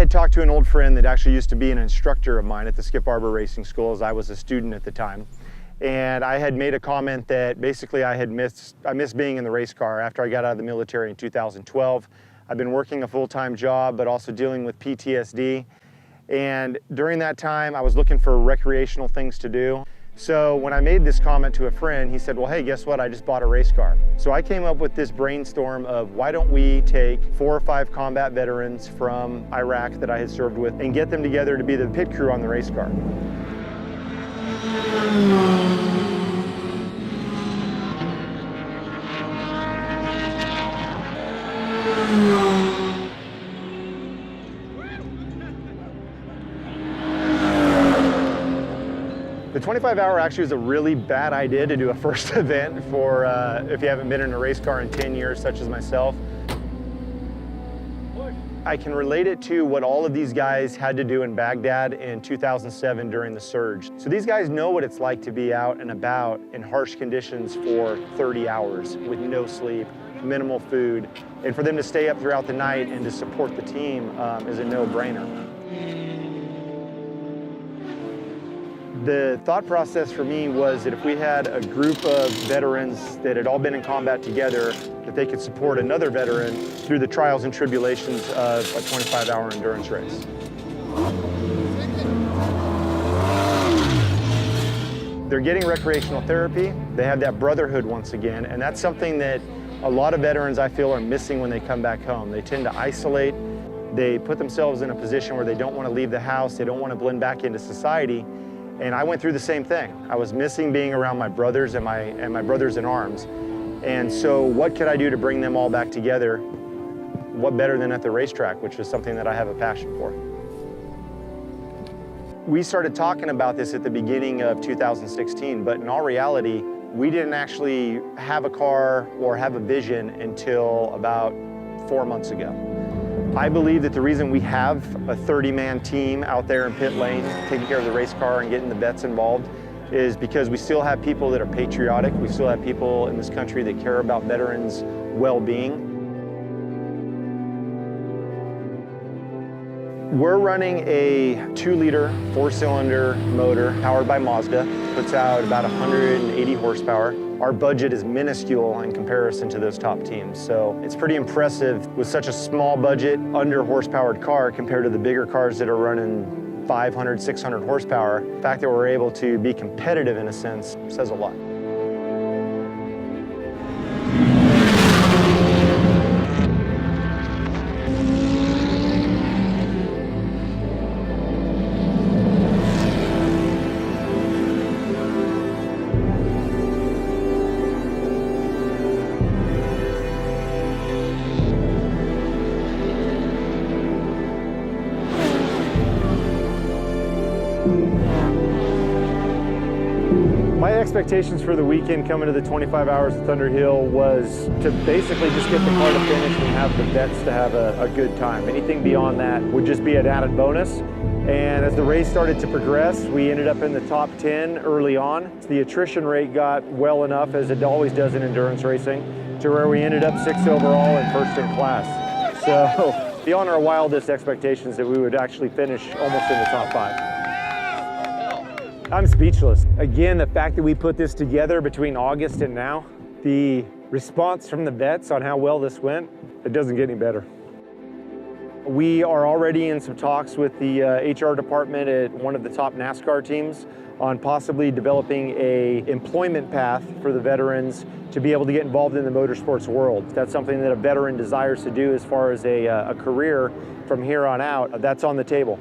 had talked to an old friend that actually used to be an instructor of mine at the Skip Barber Racing School as I was a student at the time. And I had made a comment that basically I missed being in the race car after I got out of the military in 2012. I've been working a full-time job, but also dealing with PTSD. And during that time, I was looking for recreational things to do. So when I made this comment to a friend, he said, well, hey, guess what? I just bought a race car. So I came up with this brainstorm of why don't we take 4 or 5 combat veterans from Iraq that I had served with and get them together to be the pit crew on the race car. The 25-hour actually was a really bad idea to do a first event for if you haven't been in a race car in 10 years, such as myself. I can relate it to what all of these guys had to do in Baghdad in 2007 during the surge. So these guys know what it's like to be out and about in harsh conditions for 30 hours with no sleep, minimal food, and for them to stay up throughout the night and to support the team is a no-brainer. The thought process for me was that if we had a group of veterans that had all been in combat together, that they could support another veteran through the trials and tribulations of a 25-hour endurance race. They're getting recreational therapy. They have that brotherhood once again, and that's something that a lot of veterans I feel are missing when they come back home. They tend to isolate. They put themselves in a position where they don't want to leave the house. They don't want to blend back into society. And I went through the same thing. I was missing being around my brothers and my brothers in arms. And so what could I do to bring them all back together? What better than at the racetrack, which is something that I have a passion for. We started talking about this at the beginning of 2016, but in all reality, we didn't actually have a car or have a vision until about 4 months ago. I believe that the reason we have a 30-man team out there in pit lane taking care of the race car and getting the vets involved is because we still have people that are patriotic. We still have people in this country that care about veterans' well-being. We're running a 2-liter 4-cylinder motor powered by Mazda. Puts out about 180 horsepower. Our budget is minuscule in comparison to those top teams. So it's pretty impressive with such a small budget, under horsepowered car compared to the bigger cars that are running 500, 600 horsepower. The fact that we're able to be competitive in a sense says a lot. My expectations for the weekend coming to the 25 Hours of Thunder Hill was to basically just get the car to finish and have the vets to have a good time. Anything beyond that would just be an added bonus. And as the race started to progress, we ended up in the top 10 early on. The attrition rate got well enough, as it always does in endurance racing, to where we ended up 6th overall and 1st in class. So beyond our wildest expectations that we would actually finish almost in the top 5. I'm speechless. Again, the fact that we put this together between August and now, the response from the vets on how well this went, it doesn't get any better. We are already in some talks with the HR department at one of the top NASCAR teams on possibly developing an employment path for the veterans to be able to get involved in the motorsports world. That's something that a veteran desires to do as far as a career from here on out. That's on the table.